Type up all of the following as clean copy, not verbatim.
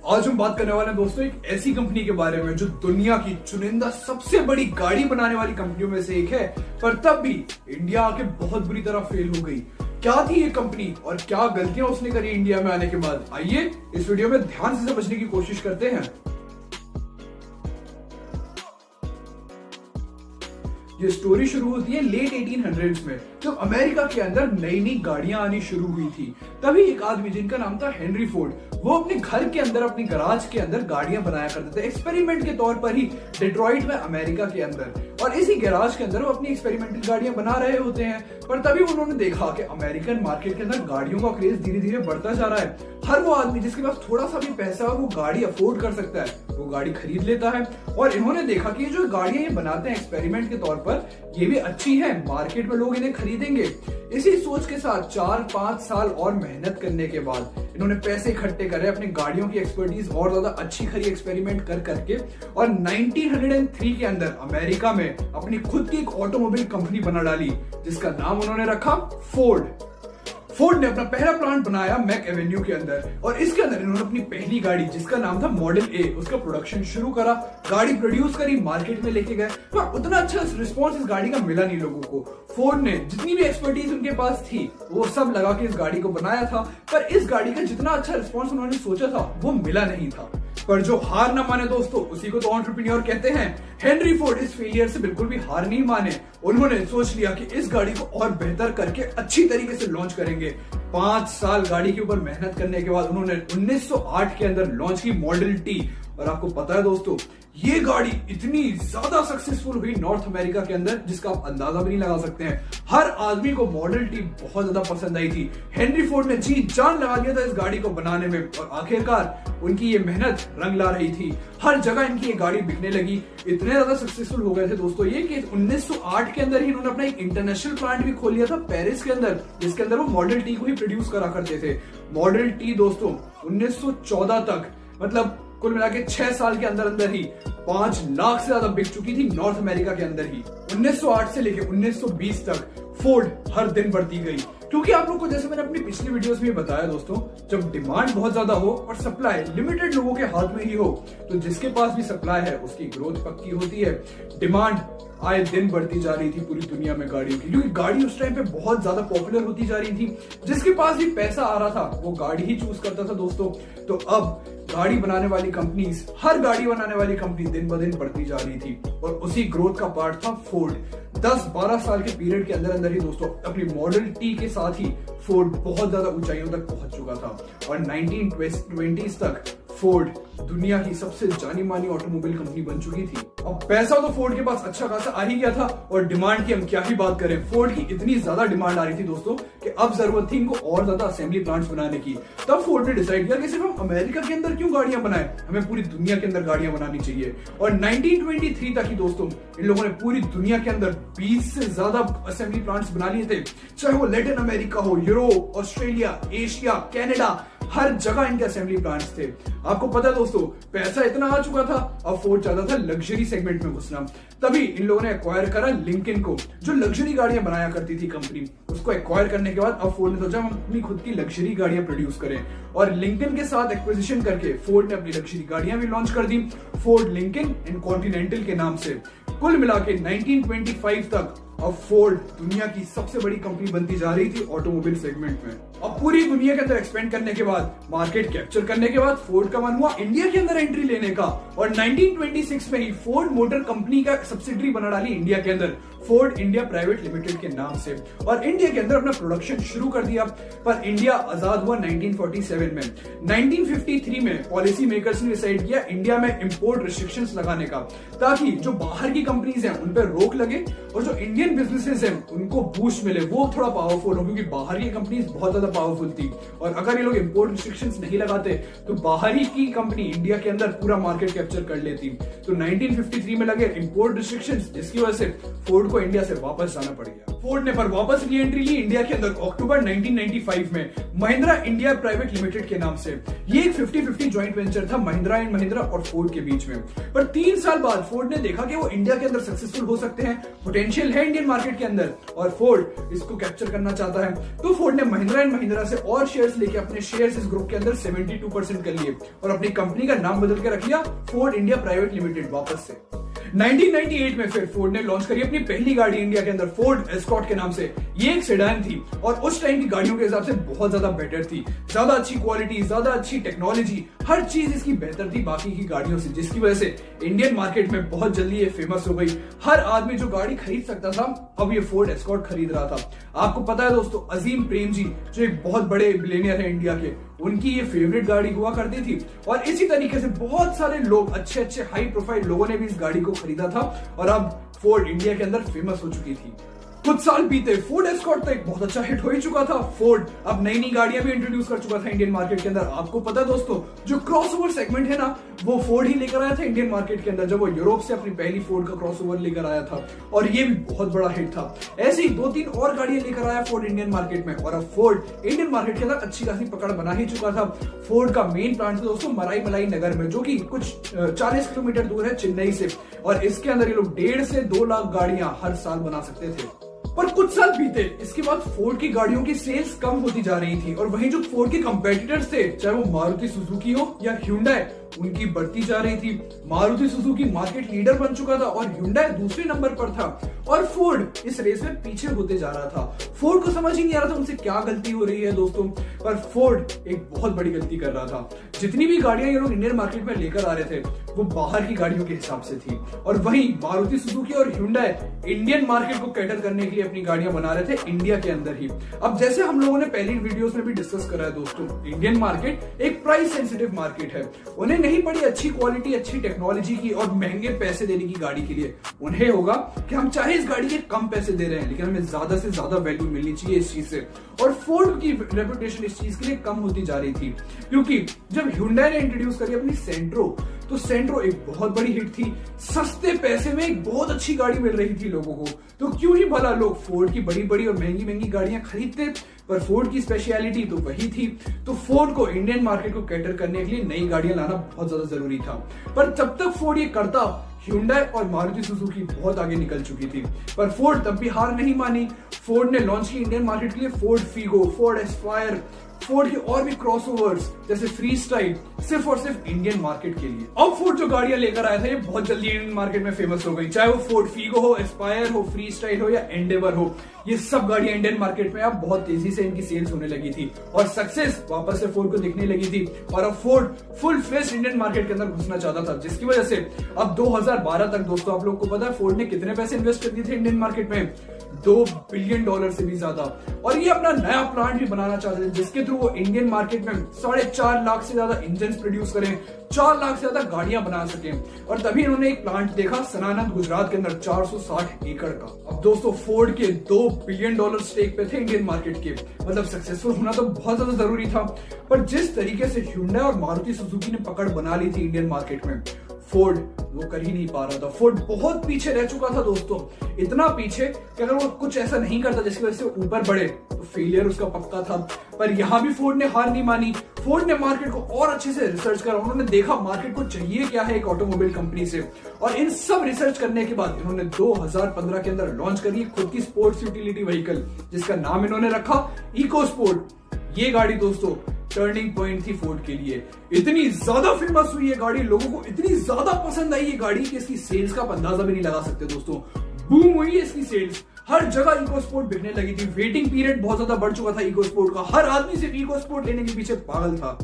आज हम बात करने वाले हैं दोस्तों एक ऐसी कंपनी के बारे में जो दुनिया की चुनिंदा सबसे बड़ी गाड़ी बनाने वाली कंपनियों में से एक है, पर तब भी इंडिया आके बहुत बुरी तरह फेल हो गई। क्या थी ये कंपनी और क्या गलतियां उसने करी इंडिया में आने के बाद? आइए इस वीडियो में ध्यान से समझने की कोशिश करते हैं। ये स्टोरी शुरू होती है लेट 1800s में, जब अमेरिका के अंदर नई नई गाड़ियां आनी शुरू हुई थी। तभी एक आदमी जिनका नाम था हेनरी फोर्ड, वो अपने घर के अंदर, अपनी गराज के अंदर गाड़ियां बनाया करते थे एक्सपेरिमेंट के तौर पर ही डिट्रॉइट में, अमेरिका के अंदर। और इसी गैराज के अंदर वो अपनी एक्सपेरिमेंटल गाड़ियां बना रहे होते हैं। पर तभी उन्होंने देखा कि अमेरिकन मार्केट के अंदर गाड़ियों का क्रेज धीरे धीरे बढ़ता जा रहा है। हर वो आदमी जिसके पास थोड़ा सा भी पैसा हो, वो गाड़ी अफोर्ड कर सकता है, वो गाड़ी खरीद लेता है। और इन्होंने देखा कि जो गाड़ियां ये बनाते हैं एक्सपेरिमेंट के तौर पर, ये भी अच्छी है, मार्केट में लोग इन्हें खरीदेंगे। इसी सोच के साथ 4-5 साल और मेहनत करने के बाद इन्होंने पैसे इकट्ठे करे, अपनी गाड़ियों की एक्सपर्टीज और ज्यादा अच्छी खरी एक्सपेरिमेंट कर करके, और 1903 के अंदर अमेरिका में अपनी खुद की एक ऑटोमोबाइल कंपनी बना डाली, जिसका नाम उन्होंने रखा फोर्ड। फोर्ड ने अपना पहला प्लांट बनाया मैक एवेन्यू के अंदर, और इसके अंदर इन्होंने अपनी पहली गाड़ी जिसका नाम था मॉडल ए, उसका प्रोडक्शन शुरू करा। गाड़ी प्रोड्यूस करी, मार्केट में लेके गए, पर उतना अच्छा रिस्पॉन्स इस गाड़ी का मिला नहीं लोगों को। फोर्ड ने जितनी भी एक्सपर्टीज उनके पास थी वो सब लगा के इस गाड़ी को बनाया था, पर इस गाड़ी का जितना अच्छा रिस्पॉन्स उन्होंने सोचा था वो मिला नहीं था। पर जो हार ना माने दोस्तों, उसी को तो एंटरप्रेन्योर कहते हैं। हेनरी फोर्ड इस फेलियर से बिल्कुल भी हार नहीं माने। उन्होंने सोच लिया कि इस गाड़ी को और बेहतर करके अच्छी तरीके से लॉन्च करेंगे। 5 साल गाड़ी के ऊपर मेहनत करने के बाद उन्होंने 1908 के अंदर लॉन्च की मॉडल टी। और आपको पता है दोस्तों, ये गाड़ी इतनी ज्यादा सक्सेसफुल हुई नॉर्थ अमेरिका के अंदर, जिसका आप अंदाजा भी नहीं लगा सकते हैं। हर आदमी को मॉडल टी बहुत ज्यादा पसंद आई थी। हेनरी फोर्ड ने जी जान लगा दिया था इस गाड़ी को बनाने में, और आखिरकार उनकी ये मेहनत रंग ला रही थी। हर जगह इनकी ये गाड़ी बिकने लगी। इतने ज्यादा सक्सेसफुल हो गए थे दोस्तों ये कि 1908 के अंदर ही इन्होंने अपना एक इंटरनेशनल प्लांट भी खोल लिया था पेरिस के अंदर, जिसके अंदर वो मॉडल टी को ही प्रोड्यूस करा करते थे। मॉडल टी दोस्तों 1914 तक, मतलब कुल मिला के 6 साल के अंदर अंदर ही 5 लाख से ज्यादा बिक चुकी थी नॉर्थ अमेरिका के अंदर ही। 1908 से लेके 1920 तक फोर्ड हर दिन बढ़ती गई, क्योंकि आप लोग को, जैसे मैंने अपनी पिछली वीडियोस में बताया दोस्तों, जब डिमांड बहुत ज्यादा हो और सप्लाई लिमिटेड लोगों के हाथ में ही हो, तो जिसके पास भी सप्लाई है उसकी ग्रोथ पक्की होती है। डिमांड आए दिन बढ़ती जा रही थी पूरी दुनिया में गाड़ियों की, क्योंकि गाड़ी उस टाइम पे बहुत ज्यादा पॉपुलर होती जा रही थी। जिसके पास भी पैसा आ रहा था वो गाड़ी ही चूज करता था दोस्तों। तो अब गाड़ी बनाने वाली कंपनीज, हर गाड़ी बनाने वाली कंपनी दिन ब दिन बढ़ती जा रही थी, और उसी ग्रोथ का पार्ट था फोर्ड। 10-12 साल के पीरियड के अंदर अंदर ही दोस्तों अपनी मॉडल टी के साथ ही फोर्ड बहुत ज्यादा ऊंचाइयों तक पहुंच चुका था। और 1920s तक फोर्ड दुनिया की सबसे जानी मानी ऑटोमोबाइल कंपनी बन चुकी थी। अब पैसा तो फोर्ड के पास अच्छा खासा आ ही गया था, और डिमांड की हम क्या ही बात करें। फोर्ड की इतनी ज्यादा डिमांड आ रही थी दोस्तों कि अब जरूरत थी इनको और ज्यादा असेंबली प्लांट्स बनाने की। तब फोर्ड ने डिसाइड किया कि सिर्फ हम अमेरिका के अंदर क्यों गाड़ियां बनाएं, हमें पूरी दुनिया के अंदर गाड़ियां बनानी चाहिए। और 1923 तक ही दोस्तों इन लोगों ने पूरी दुनिया के अंदर 20 से ज्यादा असेंबली प्लांट्स बना लिए थे, चाहे वो लैटिन अमेरिका हो, यूरोप, ऑस्ट्रेलिया, एशिया, कनाडा, हर जगह इनके असेंबली प्लांट्स थे। आपको पता है दोस्तों, पैसा इतना आ चुका था, अब फोर्ड चाहता था लग्जरी सेगमेंट में घुसना। तभी इन लोगों ने एक्वायर करा लिंकन को, जो लग्जरी गाड़ियां बनाया करती थी कंपनी। उसको एक्वायर करने के बाद अब फोर्ड ने सोचा हम अपनी खुद की लग्जरी गाड़ियां प्रोड्यूस करें, और लिंकन के साथ एक्विजिशन करके फोर्ड ने अपनी लग्जरी गाड़ियां भी लॉन्च कर दी, फोर्ड लिंकन एंड कॉन्टिनेंटल के नाम से। कुल मिला के 1925 तक अब फोर्ड दुनिया की सबसे बड़ी कंपनी बनती जा रही थी ऑटोमोबाइल सेगमेंट में। अब पूरी दुनिया के अंदर एक्सपेंड करने के बाद, मार्केट कैप्चर करने के बाद, फोर्ड का मन हुआ इंडिया के अंदर एंट्री लेने का, और 1926 में ही फोर्ड मोटर कंपनी का सब्सिडरी बना डाली इंडिया के अंदर, फोर्ड इंडिया प्राइवेट लिमिटेड के नाम से, और इंडिया के अंदर अपना प्रोडक्शन शुरू कर दिया। पर इंडिया आजाद हुआ 1947 में। 1953 में पॉलिसी मेकर्स ने डिसाइड किया इंडिया में इंपोर्ट रिस्ट्रिक्शंस लगाने का, ताकि जो बाहर की कंपनीज हैं उन पर रोक लगे, और जो इंडियन बिजनेसेस हैं उनको बूस्ट मिले, वो थोड़ा पावरफुल हो, क्योंकि बाहर की कंपनीज बहुत ज्यादा पावरफुल थी। और अगर ये लोग इंपोर्ट रिस्ट्रिक्शंस नहीं लगाते तो बाहर ही की कंपनी इंडिया के अंदर पूरा मार्केट कैप्चर कर लेती। तो 1953 में लगे इंपोर्ट रिस्ट्रिक्शंस, जिसकी वजह से फोर्ड को इंडिया से वापस जाना पड़ गया। फोर्ड ने पर वापस री एंट्री ली इंडिया के अंदर अक्टूबर 1995 में महिंद्रा इंडिया प्राइवेट लिमिटेड के नाम से। ये एक 50-50 जॉइंट वेंचर था महिंद्रा एंड महिंद्रा और फोर्ड के बीच में। पर 3 साल बाद फोर्ड ने देखा कि वो इंडिया के अंदर सक्सेसफुल हो सकते हैं, पोटेंशियल है इंडियन मार्केट के अंदर और फोर्ड इसको कैप्चर करना चाहता है। तो फोर्ड ने महिंद्रा एंड महिंद्रा से और शेयर्स लेके अपने शेयर्स इस ग्रुप के अंदर 72% कर लिए और अपनी कंपनी का नाम बदल के रख लिया फोर्ड इंडिया प्राइवेट लिमिटेड वापस से। 1998 में फिर फोर्ड ने लॉन्च करी अपनी पहली गाड़ी इंडिया के अंदर फोर्ड एस्कॉर्ट के नाम से। ये एक सेडान थी और उस टाइम की गाड़ियों के हिसाब से बहुत ज्यादा बेटर थी, ज्यादा अच्छी क्वालिटी, ज्यादा अच्छी टेक्नोलॉजी, हर चीज इसकी बेहतर थी बाकी की गाड़ियों से, जिसकी वजह से इंडियन मार्केट में बहुत जल्दी ये फेमस हो गई। हर आदमी जो गाड़ी खरीद सकता था अब ये फोर्ड एस्कॉर्ट खरीद रहा था। आपको पता है दोस्तों, अजीम प्रेमजी जो एक बहुत बड़े बिलियनियर है इंडिया के, उनकी ये फेवरेट गाड़ी हुआ करती थी और इसी तरीके से बहुत सारे लोग, अच्छे हाई प्रोफाइल लोगों ने भी इस गाड़ी को खरीदा था और अब फोर्ड इंडिया के अंदर फेमस हो चुकी थी। कुछ साल बीते, फोर्ड एस्कॉर्ट तो एक बहुत अच्छा हिट हो ही चुका था। फोर्ड अब नई नई गाड़ियां भी इंट्रोड्यूस कर चुका था इंडियन मार्केट के अंदर। आपको पता है दोस्तों, जो क्रॉसओवर सेगमेंट है ना, वो फोर्ड ही लेकर आया था इंडियन मार्केट के अंदर, जब वो यूरोप से अपनी पहली फोर्ड का क्रॉसओवर लेकर आया था और ये भी बहुत बड़ा हिट था। ऐसे ही 2-3 और गाड़ियां लेकर आया फोर्ड इंडियन मार्केट में और अब फोर्ड इंडियन मार्केट के अंदर अच्छी खासी पकड़ बना ही चुका था। फोर्ड का मेन प्लांट था दोस्तों मलाई नगर में, जो कि कुछ 40 किलोमीटर दूर है चेन्नई से, और इसके अंदर ये लोग 1.5 से 2 लाख गाड़ियां हर साल बना सकते थे। पर कुछ साल बीते, इसके बाद फोर्ड की गाड़ियों की सेल्स कम होती जा रही थी और वहीं जो फोर्ड के कंपेटिटर्स थे, चाहे वो मारुति सुजुकी हो या ह्युंडई, उनकी बढ़ती जा रही थी। मारुति सुजुकी मार्केट लीडर बन चुका था और ह्युंडई दूसरे नंबर पर था और फोर्ड इस रेस में पीछे होते जा रहा था। फोर्ड को समझ ही नहीं आ रहा था उनसे क्या गलती हो रही है दोस्तों, पर फोर्ड एक बहुत बड़ी गलती कर रहा था। जितनी भी गाड़ियां ये लोग इंडियन मार्केट में लेकर आ रहे थे वो बाहर की गाड़ियों के हिसाब से थी और वहीं मारुति सुजुकी और ह्युंडई इंडियन मार्केट को कैटर करने के लिए अपनी गाड़ियां बना रहे थे इंडिया के अंदर ही। अब जैसे हम लोगों ने पहली वीडियोस में भी डिस्कस करा है दोस्तों, इंडियन मार्केट एक प्राइस सेंसिटिव मार्केट है। उन्हें नहीं पड़ी अच्छी क्वालिटी, अच्छी टेक्नोलॉजी की और महंगे पैसे देने की गाड़ी के लिए। उन्हें होगा कि हम चाहे इस गाड़ी के कम पैसे दे रहे हैं लेकिन हमें ज्यादा से ज्यादा वैल्यू मिलनी चाहिए इस चीज से। और फोर्ड की रेपुटेशन इस चीज के लिए कम होती जा रही थी, क्योंकि जब ह्युंडई ने इंट्रोड्यूस करी अपनी सेंट्रो, तो सेंट्रो एक बहुत बड़ी हिट थी। सस्ते पैसे में एक बहुत अच्छी गाड़ी मिल रही थी लोगों को, तो क्यों ही भला लोग फोर्ड की बड़ी बड़ी और महंगी महंगी गाड़ियां खरीदते। पर फोर्ड की स्पेशलिटी तो वही थी, तो फोर्ड को इंडियन मार्केट को कैटर करने के लिए नई गाड़ियां लाना बहुत ज्यादा जरूरी था। पर जब तक फोर्ड ये करता, ह्युंडई और मारुति सुजुकी बहुत आगे निकल चुकी थी। पर फोर्ड तब भी हार नहीं मानी। फोर्ड ने लॉन्च की इंडियन मार्केट के लिए Ford Figo, Ford Aspire, Ford के और भी क्रॉसओवर्स जैसे फ्री स्टाइल, सिर्फ और सिर्फ इंडियन मार्केट के लिए। अब फोर्ड जो गाड़ियां लेकर आया था ये बहुत जल्दी इंडियन मार्केट में फेमस हो गई, चाहे वो फोर्ड फीगो हो, एस्पायर हो, फ्री स्टाइल हो या एंडेवर हो। ये सब गाड़ियां इंडियन मार्केट में अब बहुत तेजी से इनकी सेल्स होने लगी थी और सक्सेस वापस से फोर्ड को दिखने लगी थी और अब Ford full fledge Indian market के अंदर घुसना चाहता था, जिसकी वजह से अब 2012 तक दोस्तों, आप लोग को पता है फोर्ड ने कितने पैसे इन्वेस्ट कर दिए थे इंडियन मार्केट में, $2 बिलियन से भी ज्यादा। और ये अपना नया प्लांट भी बनाना चाहते थे जिसके थ्रू वो इंडियन मार्केट में 4.5 लाख से ज्यादा इंजन प्रोड्यूस करें, 4 लाख से ज्यादा गाड़ियां बना सके। और तभी इन्होंने एक प्लांट देखा सनानंद गुजरात के अंदर 460 एकड़ का। अब दोस्तों फोर्ड के $2 बिलियन स्टेक पे थे इंडियन मार्केट के, मतलब सक्सेसफुल होना तो बहुत ज्यादा जरूरी था। पर जिस तरीके से ह्युंडई और मारुति सुजुकी ने पकड़ बना ली थी इंडियन मार्केट में, फोर्ड वो कर ही नहीं पा रहा था। फोर्ड बहुत पीछे रह चुका था दोस्तों, इतना पीछे कि अगर वो कुछ ऐसा नहीं करता जिसकी वजह से ऊपर बढ़े तो फेलियर उसका पक्का था। पर यहां भी फोर्ड ने हार नहीं मानी। फोर्ड ने मार्केट को और अच्छे से रिसर्च करा, उन्होंने देखा मार्केट को चाहिए क्या है एक ऑटोमोबाइल कंपनी से, और इन सब रिसर्च करने के बाद इन्होंने 2015 के अंदर लॉन्च करी खुद की स्पोर्ट्स यूटिलिटी व्हीकल, जिसका नाम इन्होंने रखा इको स्पोर्ट। ये गाड़ी दोस्तों टर्निंग पॉइंट थी फोर्ड के लिए। इतनी ज्यादा फेमस हुई ये गाड़ी, लोगों को इतनी ज्यादा पसंद आई ये गाड़ी कि इसकी सेल्स का अंदाजा भी नहीं लगा सकते दोस्तों। बूम हुई है इसकी सेल्स, हर जगह इको स्पोर्ट बिकने लगी थी। वेटिंग पीरियड बहुत ज्यादा बढ़ चुका था इको स्पोर्ट का, हर आदमी सिर्फ इको स्पोर्ट लेने के पीछे पागल था।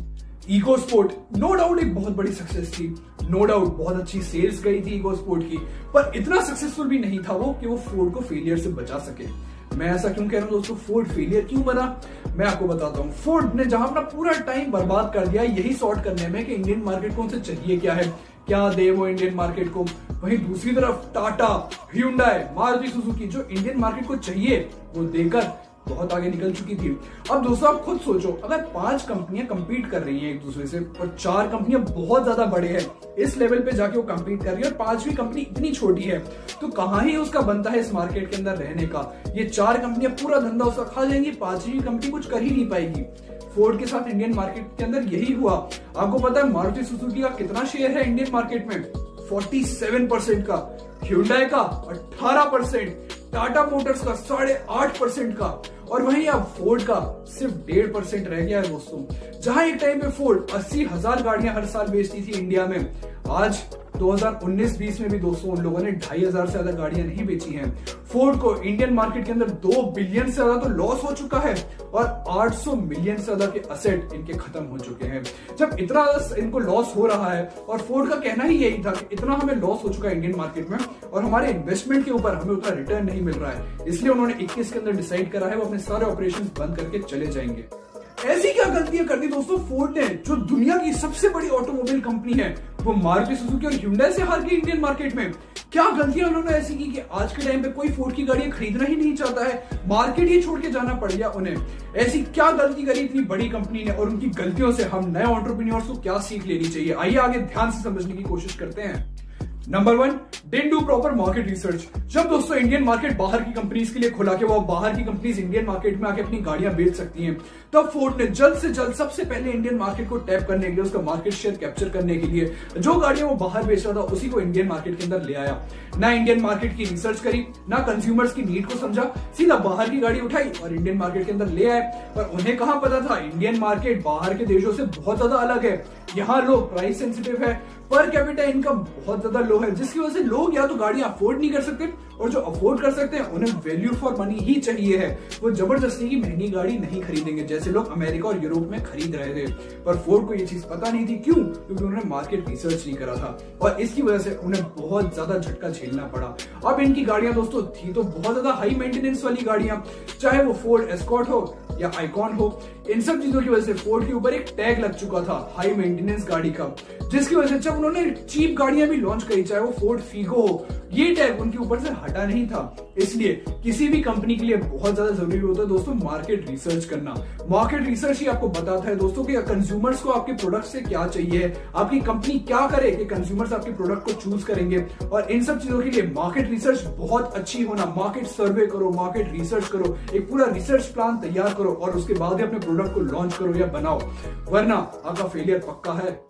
इको स्पोर्ट नो डाउट एक बहुत बड़ी सक्सेस थी, नो डाउट बहुत अच्छी सेल्स गई थी इको स्पोर्ट की, पर इतना सक्सेसफुल भी नहीं था वो कि वो फोर्ड को फेलियर से बचा सके। मैं ऐसा क्यों कह रहा हूं दोस्तों, फोर्ड फेलियर क्यों बना, मैं आपको बताता हूं। फोर्ड ने जहां अपना पूरा टाइम बर्बाद कर दिया यही सॉर्ट करने में कि इंडियन मार्केट को उनसे चाहिए क्या है, क्या दे वो इंडियन मार्केट को, वहीं दूसरी तरफ टाटा, ह्युंडई, मारुति सुजुकी जो इंडियन मार्केट को चाहिए वो देकर बहुत आगे निकल चुकी थी। अब दोस्तों आप खुद सोचो, अगर 5 कंपनियां कंपीट कर रही हैं एक दूसरे से और 4 कंपनियां बहुत ज्यादा बड़े हैं, इस लेवल पे जाके वो कंपीट कर रही है और 5वीं कंपनी इतनी छोटी है, तो कहां ही उसका बनता है इस मार्केट के अंदर रहने का। ये 4 कंपनियां पूरा धंधा उसका खा जाएंगी, 5वीं कंपनी कुछ कर ही नहीं पाएगी। फोर्ड के साथ इंडियन मार्केट के अंदर यही हुआ। आपको पता है मारुति सुजुकी का कितना शेयर है इंडियन मार्केट में? 47% का, ह्यूंडई का 18%, टाटा मोटर्स का 8.5% का, और वहीं अब फोर्ड का सिर्फ 1.5% रह गया है दोस्तों। जहां एक टाइम पे फोर्ड 80,000 गाड़ियां हर साल बेचती थी इंडिया में, आज 2019-20 में भी दोस्तों उन लोगों ने 2,500 से ज्यादा गाड़ियां नहीं बेची हैं। फोर्ड को इंडियन मार्केट के अंदर 2 बिलियन से ज्यादा तो लॉस हो चुका है और 800 मिलियन से ज्यादा के असेट इनके खत्म हो चुके हैं। जब इतना इनको लॉस हो रहा है और फोर्ड का कहना ही यही था कि इतना हमें लॉस हो चुका है इंडियन मार्केट में और हमारे इन्वेस्टमेंट के ऊपर हमें उतना रिटर्न नहीं मिल रहा है, इसलिए उन्होंने 21 के अंदर डिसाइड करा है वो अपने सारे ऑपरेशंस बंद करके चले जाएंगे। ऐसी क्या गलतियां कर दी दोस्तों फोर्ड ने, जो दुनिया की सबसे बड़ी ऑटोमोबाइल कंपनी है, वो मारुति सुजुकी और ह्यूंडई से हार गई इंडियन मार्केट में। क्या गलतियां उन्होंने ऐसी की कि आज के टाइम पे कोई फोर्ड की गाड़ियां खरीदना ही नहीं चाहता है, मार्केट ही छोड़ के जाना पड़ गया उन्हें। ऐसी क्या गलती करी इतनी बड़ी कंपनी ने और उनकी गलतियों से हम नए एंटरप्रेन्योर्स को क्या सीख लेनी चाहिए, आइए आगे ध्यान से समझने की कोशिश करते हैं। Number 1, didn't do proper market research. जब दोस्तों इंडियन मार्केट बाहर की कंपनीज के लिए खुला के वो बाहर की कंपनीज इंडियन मार्केट में आके अपनी गाड़ियां बेच सकती हैं, तब फोर्ड ने जल्द से जल्द सबसे पहले इंडियन मार्केट को टैप करने के लिए, उसका मार्केट शेयर कैप्चर करने के लिए जो गाड़ियां वो बाहर बेच रहा था उसी को इंडियन मार्केट के अंदर ले आया। ना इंडियन मार्केट की रिसर्च करी, ना कंज्यूमर्स की नीड को समझा, सीधा बाहर की गाड़ी उठाई और इंडियन मार्केट के अंदर ले आए। पर उन्हें कहां पता था इंडियन मार्केट बाहर के देशों से बहुत ज्यादा अलग है। यहाँ लोग प्राइस सेंसिटिव है, पर कैपिटा इनकम बहुत ज्यादा लो है, जिसकी वजह से लोग या तो गाड़ियां अफोर्ड नहीं कर सकते और जो अफोर्ड कर सकते हैं उन्हें वैल्यू फॉर मनी ही चाहिए है। वो जबरदस्ती की महंगी गाड़ी नहीं खरीदेंगे जैसे लोग अमेरिका और यूरोप में खरीद रहे थे। पर फोर्ड को ये चीज पता नहीं थी, क्यों? क्योंकि उन्होंने मार्केट रिसर्च नहीं करा था और इसकी वजह से उन्हें बहुत ज्यादा झटका झेलना पड़ा। अब इनकी गाड़ियां दोस्तों थी तो बहुत ज्यादा हाई मेंटेनेंस वाली गाड़ियां, चाहे वो फोर्ड एस्कॉर्ट हो या आइकॉन हो, इन सब चीजों की वजह से फोर्ड के ऊपर एक टैग लग चुका था हाई मेंटेनेंस गाड़ी का, जिसकी वजह से जब उन्होंने चीप गाड़ियां भी लॉन्च करी, चाहे वो फोर्ड फीगो हो, ये टैग उनके ऊपर से हटा नहीं था। इसलिए किसी भी कंपनी के लिए बहुत ज्यादा जरूरी होता है दोस्तों मार्केट रिसर्च करना। मार्केट रिसर्च ही आपको बताता है दोस्तों कि कंज्यूमर्स को आपके प्रोडक्ट से क्या चाहिए, आपकी कंपनी क्या करे कि कंज्यूमर्स आपके प्रोडक्ट को चूज करेंगे। और इन सब चीजों के लिए मार्केट रिसर्च बहुत अच्छी होना, मार्केट सर्वे करो, मार्केट रिसर्च करो, एक पूरा रिसर्च प्लान तैयार करो और उसके बाद ही अपने प्रोडक्ट को लॉन्च करो या बनाओ, वरना आपका फेलियर पक्का है।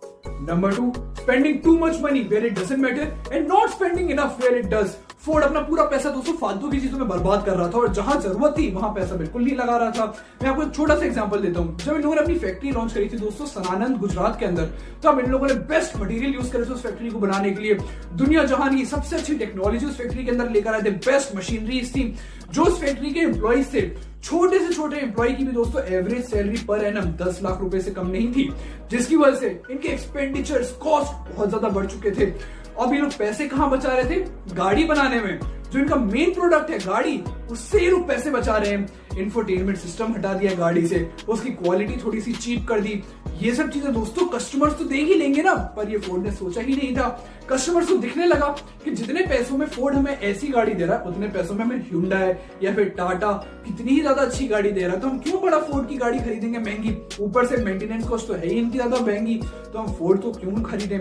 Number 2, spending too much money where it doesn't matter and not spending enough where it does. Ford अपना पूरा पैसा दोस्तों फालतू की चीजों में बर्बाद कर रहा था और जहां जरूरत थी वहां पैसा बिल्कुल नहीं लगा रहा था। मैं आपको एक छोटा सा एग्जांपल देता हूं। जब इन लोगों ने अपनी फैक्ट्री लॉन्च करी थी दोस्तों सनानंद गुजरात के अंदर, तब इन लोगों ने बेस्ट मटेरियल यूज करे थे उस फैक्ट्री को बनाने के लिए। दुनिया जहां की सबसे अच्छी टेक्नोलॉजी उस फैक्ट्री के अंदर लेकर आए थे, बेस्ट मशीनरी थी। जो उस फैक्ट्री के एम्प्लॉइज थे, छोटे से छोटे एम्प्लॉय की भी दोस्तों average salary per annum 10 lakh रुपए से कम नहीं थी, जिसकी वजह से इनके एक्सपेंडिचर्स कॉस्ट बहुत ज्यादा बढ़ चुके थे। अब ये लोग पैसे कहां बचा रहे थे? गाड़ी बनाने में। जो इनका मेन प्रोडक्ट है गाड़ी, उससे ये लोग पैसे बचा रहे हैं। इंफोटेनमेंट सिस्टम हटा दिया गाड़ी से, उसकी क्वालिटी थोड़ी सी चीप कर दी। ये सब चीजें दोस्तों कस्टमर्स तो दे ही लेंगे ना, पर ये फोर्ड ने सोचा ही नहीं था। कस्टमर्स को दिखने लगा कि जितने पैसों में फोर्ड हमें ऐसी गाड़ी दे रहा है, उतने पैसों में हमें ह्यूंडई या फिर टाटा कितनी ही ज्यादा अच्छी गाड़ी दे रहा है, तो हम क्यों बड़ा फोर्ड की गाड़ी खरीदेंगे महंगी? ऊपर से मेंटेनेंस कॉस्ट तो है ही इनकी ज्यादा महंगी, तो हम फोर्ड तो क्यों खरीदें?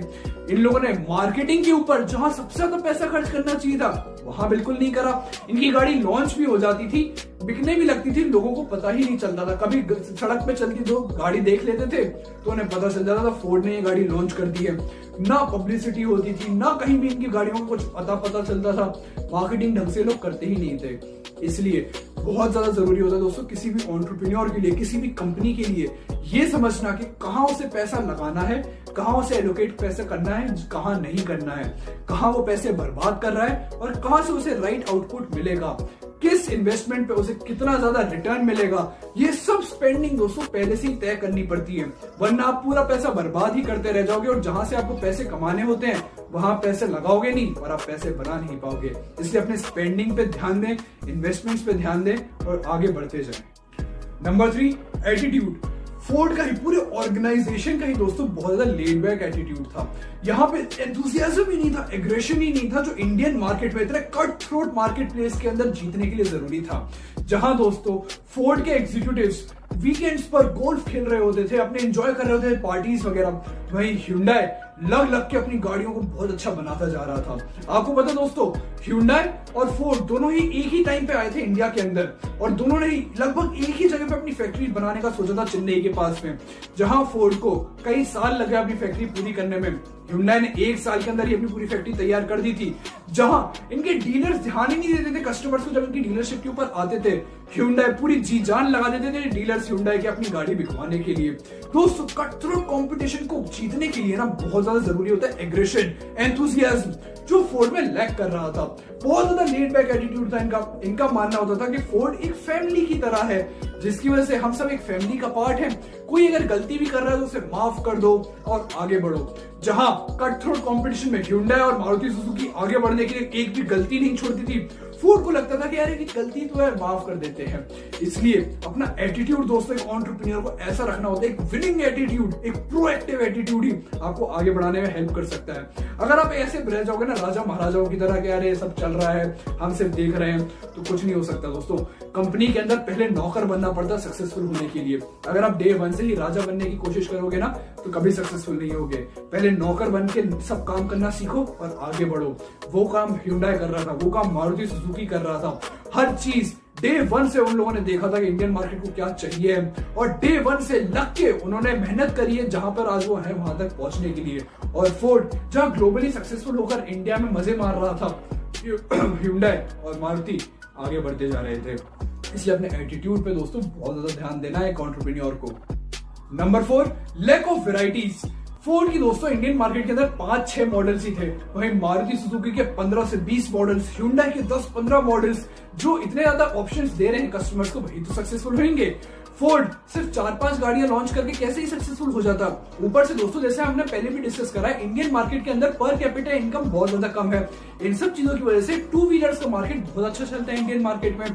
इन लोगों ने मार्केटिंग के ऊपर जहां सबसे ज्यादा पैसा खर्च करना चाहिए था, वहां बिल्कुल नहीं करा। इनकी गाड़ी लॉन्च भी हो जाती थी, बिकने भी लगती थी, लोगों को पता ही नहीं चलता था। कभी सड़क पे चलती तो गाड़ी देख लेते थे तो उन्हें पता चल जाता था फोर्ड ने ये गाड़ी लॉन्च कर दी है। ना पब्लिसिटी होती थी, ना कहीं भी इनकी गाड़ियों को कुछ पता चलता था। मार्केटिंग ढंग से लोग करते ही नहीं थे। इसलिए बहुत ज्यादा जरूरी होता है दोस्तों किसी भी एंटरप्रेन्योर के लिए, किसी भी कंपनी के लिए ये समझना कि कहां उसे पैसा लगाना है, कहां उसे एलोकेट पैसा करना है, कहां नहीं करना है, कहां वो पैसे बर्बाद कर रहा है और कहां से उसे राइट आउटपुट मिलेगा, किस इन्वेस्टमेंट पे उसे कितना ज्यादा रिटर्न मिलेगा। ये सब स्पेंडिंग दोस्तों पहले से ही तय करनी पड़ती है, वरना आप पूरा पैसा बर्बाद ही करते रह जाओगे और जहां से आपको पैसे कमाने होते हैं वहां पैसे लगाओगे नहीं और आप पैसे बना नहीं पाओगे। इसलिए अपने स्पेंडिंग पे ध्यान दें, इन्वेस्टमेंट्स पे ध्यान दें और आगे बढ़ते जाएं। Number 3, attitude. फोर्ड का ही, पूरे ऑर्गेनाइजेशन का ही दोस्तों बहुत ज्यादा लेड बैक एटीट्यूड था। यहाँ पे एंथुसियाज्म ही नहीं था, एग्रेशन ही नहीं था, जो इंडियन मार्केट में इतने कट थ्रोट मार्केट प्लेस के अंदर जीतने के लिए जरूरी था। जहां दोस्तों फोर्ड के एग्जीक्यूटिव्स वीकेंड्स पर गोल्फ खेल रहे होते थे, अपने एंजॉय कर रहे होते थे, पार्टीज वगैरह, वहीं Hyundai लग के अपनी गाड़ियों को बहुत अच्छा बनाता जा रहा था। आपको पता दोस्तों, Hyundai और फोर्ड दोनों ही एक ही टाइम पे आए थे इंडिया के अंदर, और दोनों ने ही लगभग एक ही जगह पे अपनी फैक्ट्री बनाने का सोचा था, चेन्नई के पास में। जहां फोर्ड को कई साल लगे अपनी फैक्ट्री पूरी करने में, Hyundai ने 1 साल के अंदर ही अपनी पूरी फैक्ट्री तैयार कर दी थी। जहां इनके डीलर्स ध्यान ही नहीं देते थे कस्टमर्स को, जब इनकी डीलरशिप के ऊपर आते थे Hyundai पूरी जी जान लगा देते थे डीलर्स Hyundai की अपनी गाड़ी बिकवाने के लिए। दोस्तों कट थ्रू कंपटीशन को जीतने के लिए ना बहुत ज्यादा जरूरी होता है एग्रेशन, एंथुसियाज्म, जो फोर्ड में लैक कर रहा था। बहुत ज्यादा लेड बैक एटीट्यूड था इनका मानना होता था कि फोर्ड एक फैमिली की तरह है, जिसकी वजह से हम सब एक फैमिली का पार्ट है, कोई अगर गलती भी कर रहा है तो उसे माफ कर दो और आगे बढ़ो। जहां कट थ्रू कंपटीशन में Hyundai और मारुति सुजुकी आगे बढ़ने के लिए एक भी गलती नहीं छोड़ती थी, फोर्ड को लगता था कि यार ये गलती तो है, माफ कर देते हैं। इसलिए अपना एटीट्यूड दोस्तों एक एंटरप्रेन्योर को ऐसा रखना होता है, एक विनिंग एटीट्यूड, एक प्रोएक्टिव एटीट्यूड ही आपको आगे बढ़ाने में हेल्प कर सकता है। अगर आप ऐसे रह जाओगे ना राजा महाराजाओं की तरह कि यार ये सब चल रहा है, हम सिर्फ देख रहे हैं, तो कुछ नहीं हो सकता दोस्तों। कंपनी के अंदर पहले नौकर बनना पड़ता है सक्सेसफुल होने के लिए। अगर आप डे 1 से ही राजा बनने की कोशिश करोगे ना तो कभी सक्सेसफुल नहीं होगे। पहले नौकर बन के सब काम करना सीखो और आगे बढ़ो। वो काम Hyundai कर रहा था, वो काम मारुति सुजुकी कर रहा था। हर चीज डे 1 से उन लोगों ने देखा था कि इंडियन मार्केट को क्या चाहिए, और डे 1 से लग के उन्होंने मेहनत करी है जहां पर आज वो है वहां तक पहुंचने के लिए। और फोर्ड जहां ग्लोबली सक्सेसफुल होकर इंडिया में मजे मार रहा था, Hyundai और मारुति आगे बढ़ते जा रहे थे। इसलिए अपने एटीट्यूड पे दोस्तों बहुत ज्यादा ध्यान देना है एक एंटरप्रेन्योर को। Number 4, lack of varieties. Ford की दोस्तों इंडियन मार्केट के अंदर 5-6 मॉडल्स ही थे, वहीं मारुति सुजुकी के 15 से 20 मॉडल्स, Hyundai के 10-15 मॉडल्स, जो इतने ज्यादा ऑप्शंस दे रहे हैं कस्टमर्स को, वही तो सक्सेसफुल होंगे। फोर्ड सिर्फ 4-5 गाड़ियां लॉन्च करके कैसे ही सक्सेसफुल हो जाता। ऊपर से दोस्तों जैसे हमने पहले भी डिस्कस करा है, इंडियन मार्केट के अंदर पर कैपिटा इनकम बहुत ज्यादा कम है। इन सब चीजों की वजह से 2 व्हीलर्स का मार्केट बहुत अच्छा चलता है इंडियन मार्केट में,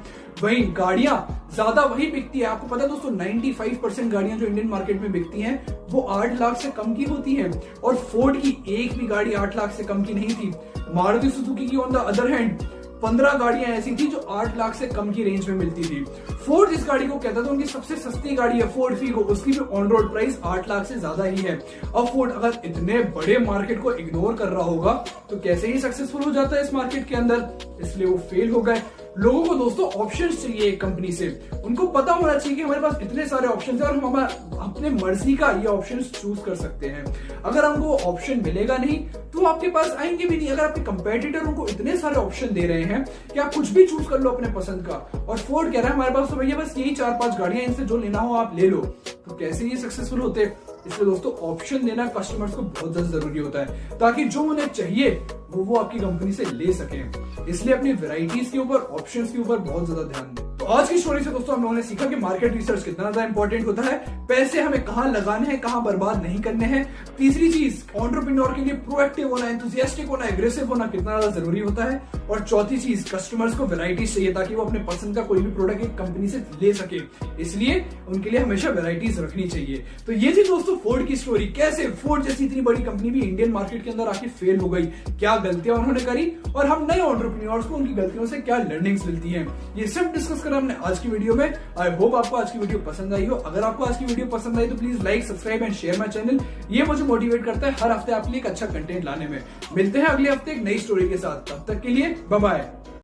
वहीं गाड़ियां ज्यादा वही बिकती है। आपको पता है दोस्तों 95% गाड़ियां जो इंडियन मार्केट में बिकती हैं वो 8 लाख से कम की होती हैं, और फोर्ड की एक भी गाड़ी 8 लाख से कम की नहीं थी। मारुति सुजुकी की ऑन द अदर हैंड 15 गाड़ियां ऐसी थी जो 8 लाख से कम की रेंज में मिलती थी। फोर्ड जिस गाड़ी को कहता था उनकी सबसे सस्ती गाड़ी है फोर्ड फीगो, उसकी भी ऑन रोड प्राइस 8 लाख से ज्यादा ही है। अब फोर्ड अगर इतने बड़े मार्केट को इग्नोर कर रहा होगा तो कैसे ही सक्सेसफुल हो जाता है इस मार्केट के अंदर, इसलिए वो फेल हो गए। लोगों को दोस्तों ऑप्शंस चाहिए एक कंपनी से, उनको पता होना चाहिए कि हमारे पास इतने सारे ऑप्शंस हैं और हम अपने मर्जी का ये ऑप्शंस चूज कर सकते हैं। अगर हमको ऑप्शन मिलेगा नहीं तो आपके पास आएंगे भी नहीं। अगर आपके कंपेटिटर उनको इतने सारे ऑप्शन दे रहे हैं कि आप कुछ भी चूज कर लो अपने पसंद का, और फोर्ड कह रहा है हमारे पास तो भैया बस यही 4-5 गाड़ियां, इनसे जो लेना हो आप ले लो, तो कैसे ये सक्सेसफुल होते। इसलिए दोस्तों ऑप्शन देना कस्टमर्स को बहुत ज्यादा जरूरी होता है, ताकि जो उन्हें चाहिए वो आपकी कंपनी से ले सकें। इसलिए अपनी वैरायटीज के ऊपर, ऑप्शंस के ऊपर बहुत ज्यादा ध्यान दें। तो आज की स्टोरी से दोस्तों हम लोगों ने सीखा कि मार्केट रिसर्च कितना ज्यादा इंपॉर्टेंट होता है, पैसे हमें कहां लगाने हैं, कहां बर्बाद नहीं करने हैं। तीसरी चीज, एंटरप्रेन्योर के लिए प्रोएक्टिव होना, एंथुसियास्टिक होना, एग्रेसिव होना कितना ज्यादा जरूरी होता है। और चौथी चीज, कस्टमर्स को वैरायटीज चाहिए ताकि वो अपने पसंद का कोई भी प्रोडक्ट एक कंपनी से ले सके, इसलिए उनके लिए हमेशा वैरायटीज रखनी चाहिए। तो ये थी दोस्तों फोर्ड की स्टोरी, कैसे फोर्ड जैसी इतनी बड़ी कंपनी भी इंडियन मार्केट के अंदर आके फेल हो गई, क्या गलतियां उन्होंने करी, और हम नए एंटरप्रेन्योर्स को उनकी गलतियों से क्या लर्निंग्स मिलती हैं, ये सब डिस्कस करा हमने आज की वीडियो में। आई होप आपको आज की वीडियो पसंद आई हो। अगर आपको आज की वीडियो पसंद आई तो please like, subscribe and share my channel. ये मुझे मोटिवेट करता है हर हफ्ते आपके लिए एक अच्छा कंटेंट लाने में। मिलते हैं अगले हफ्ते एक नई स्टोरी के साथ, तब तक के लिए बाय बाय।